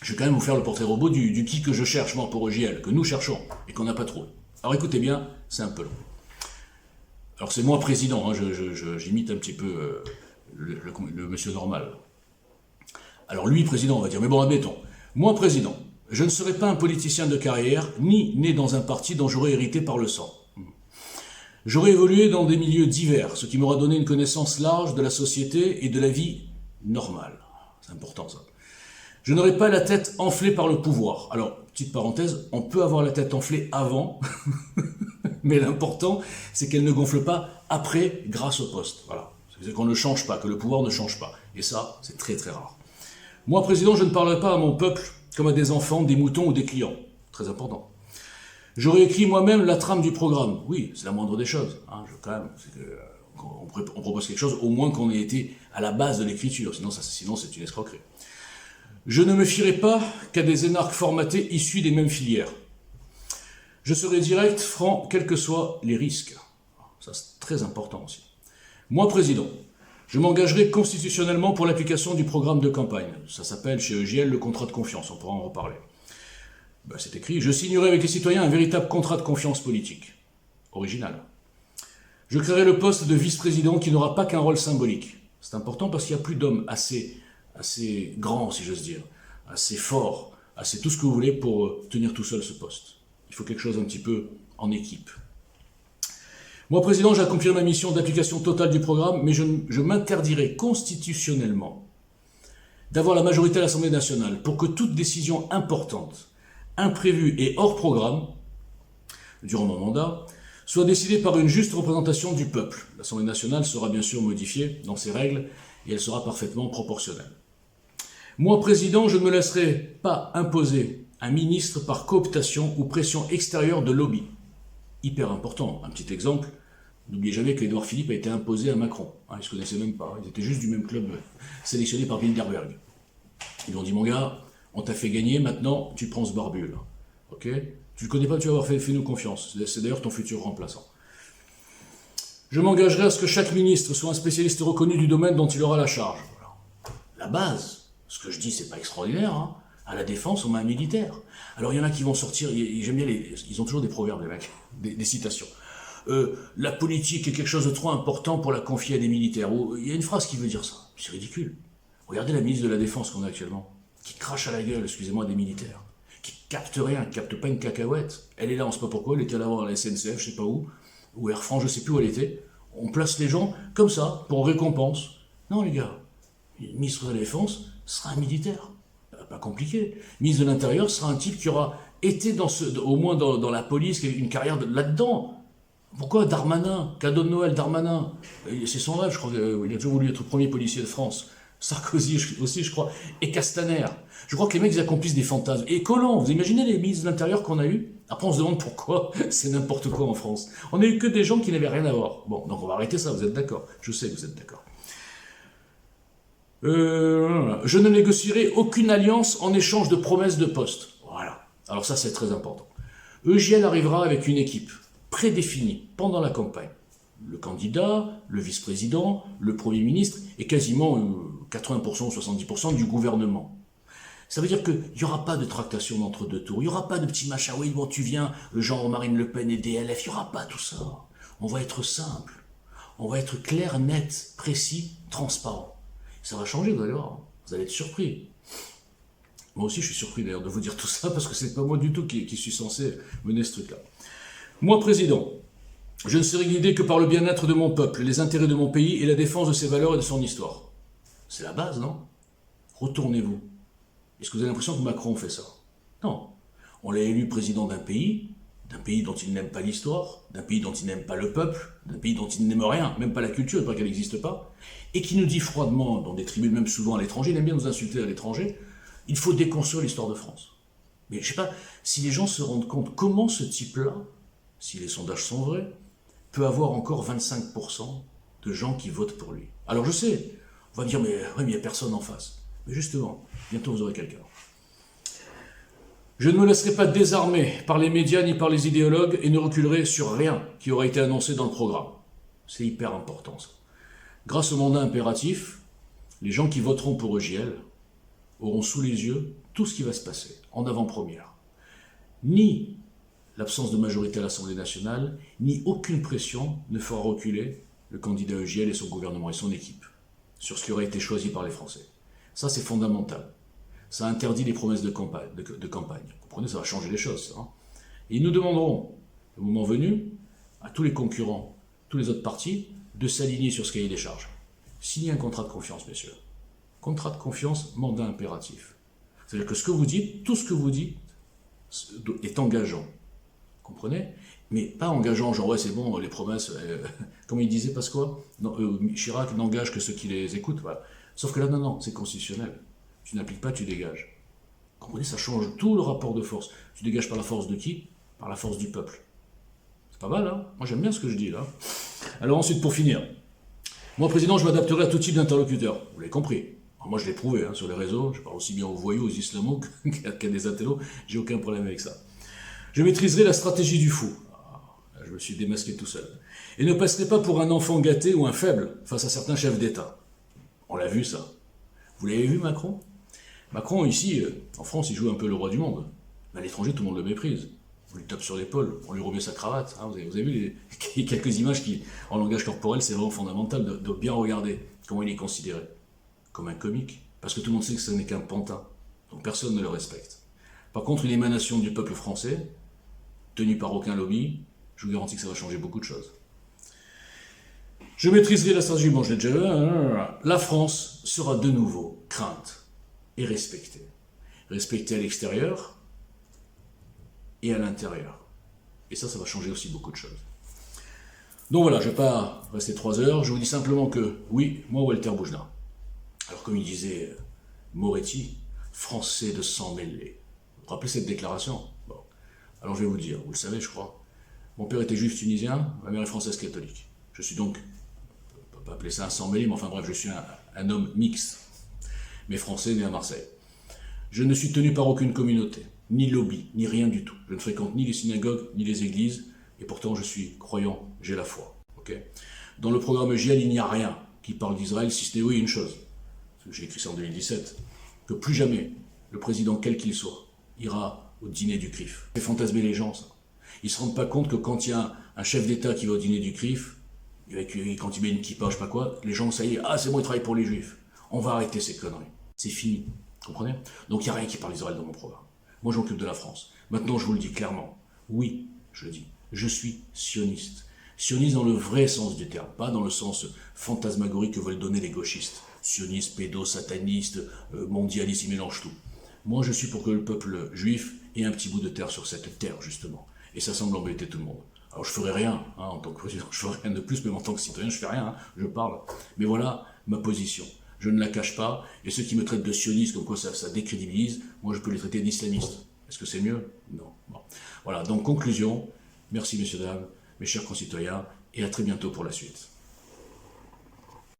je vais quand même vous faire le portrait robot du qui que je cherche, moi, pour EJL, que nous cherchons, et qu'on n'a pas trouvé. Alors écoutez bien, c'est un peu long. Alors c'est moi président, hein, j'imite un petit peu le monsieur normal. Alors lui, président, on va dire, mais bon, admettons. Moi, président, je ne serai pas un politicien de carrière, ni né dans un parti dont j'aurais hérité par le sang. J'aurais évolué dans des milieux divers, ce qui m'aura donné une connaissance large de la société et de la vie normale. C'est important, ça. Je n'aurai pas la tête enflée par le pouvoir. Alors, petite parenthèse, on peut avoir la tête enflée avant, mais l'important, c'est qu'elle ne gonfle pas après grâce au poste. Voilà. C'est qu'on ne change pas, que le pouvoir ne change pas. Et ça, c'est très très rare. Moi, président, je ne parlerai pas à mon peuple comme à des enfants, des moutons ou des clients. Très important. J'aurais écrit moi-même la trame du programme. Oui, c'est la moindre des choses. Hein, quand même, on propose quelque chose, au moins qu'on ait été à la base de l'écriture. Sinon, c'est une escroquerie. Je ne me fierai pas qu'à des énarques formatés issus des mêmes filières. Je serai direct, franc, quels que soient les risques. Ça, c'est très important aussi. Moi, président, je m'engagerai constitutionnellement pour l'application du programme de campagne. Ça s'appelle chez EJL le contrat de confiance, on pourra en reparler. Ben, c'est écrit, je signerai avec les citoyens un véritable contrat de confiance politique. Original. Je créerai le poste de vice-président qui n'aura pas qu'un rôle symbolique. C'est important parce qu'il n'y a plus d'hommes assez grands, si j'ose dire, assez forts, assez tout ce que vous voulez pour tenir tout seul ce poste. Il faut quelque chose un petit peu en équipe. Moi, président, j'accomplirai ma mission d'application totale du programme, mais je m'interdirai constitutionnellement d'avoir la majorité à l'Assemblée nationale pour que toute décision importante, imprévue et hors programme, durant mon mandat, soit décidée par une juste représentation du peuple. L'Assemblée nationale sera bien sûr modifiée dans ses règles et elle sera parfaitement proportionnelle. Moi, président, je ne me laisserai pas imposer un ministre par cooptation ou pression extérieure de lobby. Hyper important. Un petit exemple, n'oubliez jamais qu'Édouard Philippe a été imposé à Macron. Ils ne se connaissaient même pas, ils étaient juste du même club sélectionné par Bilderberg. Ils lui ont dit, mon gars, on t'a fait gagner, maintenant tu prends ce barbu là. Ok ? Tu ne le connais pas, tu vas avoir fait-nous confiance. C'est d'ailleurs ton futur remplaçant. Je m'engagerai à ce que chaque ministre soit un spécialiste reconnu du domaine dont il aura la charge. Voilà. La base, ce que je dis, c'est pas extraordinaire, hein. À la défense, on met un militaire. Alors il y en a qui vont sortir, j'aime bien ils ont toujours des proverbes, les mecs, des citations. La politique est quelque chose de trop important pour la confier à des militaires. Il y a une phrase qui veut dire ça. C'est ridicule. Regardez la ministre de la Défense qu'on a actuellement, qui crache à la gueule, excusez-moi, des militaires, qui capte rien, qui capte pas une cacahuète. Elle est là, on ne sait pas pourquoi, elle était là à la SNCF, je sais pas où, ou Air France, je sais plus où elle était. On place les gens comme ça, pour récompense. Non les gars, le ministre de la Défense sera un militaire. Pas compliqué. Ministre de l'Intérieur sera un type qui aura été au moins dans la police, qui a une carrière là-dedans. Pourquoi Darmanin, cadeau de Noël Darmanin, c'est son rêve, je crois, il a toujours voulu être le premier policier de France. Sarkozy aussi, je crois, et Castaner. Je crois que les mecs, ils accomplissent des fantasmes. Et Collomb, vous imaginez les ministres de l'Intérieur qu'on a eu? Après, on se demande pourquoi c'est n'importe quoi en France. On n'a eu que des gens qui n'avaient rien à voir. Bon, donc on va arrêter ça, vous êtes d'accord? Je sais que vous êtes d'accord. Je ne négocierai aucune alliance en échange de promesses de poste. Voilà. Alors ça, c'est très important. EJL arrivera avec une équipe prédéfinie pendant la campagne. Le candidat, le vice-président, le Premier ministre et quasiment 80% ou 70% du gouvernement. Ça veut dire qu'il n'y aura pas de tractation d'entre deux tours, il n'y aura pas de petits machins, oui, bon, tu viens, genre Marine Le Pen et DLF, il n'y aura pas tout ça. On va être simple, on va être clair, net, précis, transparent. Ça va changer, vous allez voir, vous allez être surpris. Moi aussi, je suis surpris d'ailleurs de vous dire tout ça, parce que c'est pas moi du tout qui suis censé mener ce truc-là. Moi, président, je ne serai guidé que par le bien-être de mon peuple, les intérêts de mon pays et la défense de ses valeurs et de son histoire. C'est la base, non? Retournez-vous. Est-ce que vous avez l'impression que Macron fait ça? Non. On l'a élu président d'un pays dont il n'aime pas l'histoire, d'un pays dont il n'aime pas le peuple, d'un pays dont il n'aime rien, même pas la culture, pas qu'elle n'existe pas, et qui nous dit froidement, dans des tribunes, même souvent à l'étranger, il aime bien nous insulter à l'étranger, il faut déconstruire l'histoire de France. Mais je ne sais pas si les gens se rendent compte comment ce type-là, si les sondages sont vrais, peut avoir encore 25% de gens qui votent pour lui. Alors je sais, on va me dire, mais il n'y a personne en face. Mais justement, bientôt vous aurez quelqu'un. Je ne me laisserai pas désarmer par les médias ni par les idéologues et ne reculerai sur rien qui aura été annoncé dans le programme. C'est hyper important ça. Grâce au mandat impératif, les gens qui voteront pour EJL auront sous les yeux tout ce qui va se passer en avant-première. Ni l'absence de majorité à l'Assemblée nationale, ni aucune pression ne fera reculer le candidat EJL et son gouvernement et son équipe sur ce qui aurait été choisi par les Français. Ça, c'est fondamental. Ça interdit les promesses de campagne. Vous comprenez, ça va changer les choses. Hein. Et nous demanderons, le moment venu, à tous les concurrents, tous les autres partis, de s'aligner sur ce cahier des charges. Signer un contrat de confiance, messieurs. Contrat de confiance, mandat impératif. C'est-à-dire que ce que vous dites, tout ce que vous dites, est engageant. Vous comprenez? Mais pas engageant, genre ouais c'est bon, les promesses, comme il disait Pasqua, Chirac n'engage que ceux qui les écoutent. Voilà. Sauf que là, non, c'est constitutionnel. Tu n'appliques pas, tu dégages. Vous comprenez? Ça change tout le rapport de force. Tu dégages par la force de qui? Par la force du peuple. C'est pas mal, hein? Moi j'aime bien ce que je dis là. Alors ensuite, pour finir, moi président, je m'adapterai à tout type d'interlocuteur. Vous l'avez compris. Alors, moi je l'ai prouvé hein, sur les réseaux, je parle aussi bien aux voyous, aux islamos qu'à des intellos, j'ai aucun problème avec ça. Je maîtriserai la stratégie du fou. Je me suis démasqué tout seul. Et ne passerai pas pour un enfant gâté ou un faible face à certains chefs d'État. On l'a vu ça. Vous l'avez vu Macron? Macron ici, en France, il joue un peu le roi du monde. Mais à l'étranger, tout le monde le méprise. On lui tape sur l'épaule, on lui remet sa cravate. Hein, vous avez vu quelques images qui, en langage corporel, c'est vraiment fondamental de bien regarder comment il est considéré. Comme un comique. Parce que tout le monde sait que ce n'est qu'un pantin. Donc personne ne le respecte. Par contre, une émanation du peuple français, tenue par aucun lobby, je vous garantis que ça va changer beaucoup de choses. Je maîtriserai la stratégie, bon je l'ai déjà vu, la France sera de nouveau crainte et respectée. Respectée à l'extérieur et à l'intérieur. Et ça va changer aussi beaucoup de choses. Donc voilà, je ne vais pas rester 3 heures, je vous dis simplement que, oui, moi Walter Boujna, alors comme il disait Moretti, français de sang mêlé. Vous vous rappelez cette déclaration? Bon. Alors je vais vous dire, vous le savez je crois, mon père était juif tunisien, ma mère est française catholique. Je suis donc, on ne peut pas appeler ça un sang mêlé, mais enfin bref, je suis un homme mixte, mais français né à Marseille. Je ne suis tenu par aucune communauté, ni lobby, ni rien du tout. Je ne fréquente ni les synagogues, ni les églises, et pourtant je suis croyant, j'ai la foi. Okay. Dans le programme EJL, il n'y a rien qui parle d'Israël, si ce n'est oui une chose, j'ai écrit ça en 2017, que plus jamais le président, quel qu'il soit, ira au dîner du CRIF. C'est fantasmer les gens, ça. Ils ne se rendent pas compte que quand il y a un chef d'État qui va au dîner du CRIF, quand il met une kippa, je sais pas quoi, les gens, ça y est, ah c'est bon, il travaille pour les Juifs. On va arrêter ces conneries. C'est fini. Vous comprenez? Donc il n'y a rien qui parle d'Israël dans mon programme. Moi, je m'occupe de la France. Maintenant, je vous le dis clairement. Oui, je le dis. Je suis sioniste. Sioniste dans le vrai sens du terme, pas dans le sens fantasmagorique que veulent donner les gauchistes. Sioniste, pédo, sataniste, mondialiste, ils mélangent tout. Moi, je suis pour que le peuple juif ait un petit bout de terre sur cette terre, justement. Et ça semble embêter tout le monde. Alors, je ferai rien, hein, en tant que président, je ferai rien de plus, même en tant que citoyen, je fais rien, hein, je parle. Mais voilà ma position. Je ne la cache pas, et ceux qui me traitent de sioniste, comme quoi ça décrédibilise, moi je peux les traiter d'islamistes. Est-ce que c'est mieux? Non. Bon. Voilà, donc conclusion, merci messieurs, dames, mes chers concitoyens, et à très bientôt pour la suite.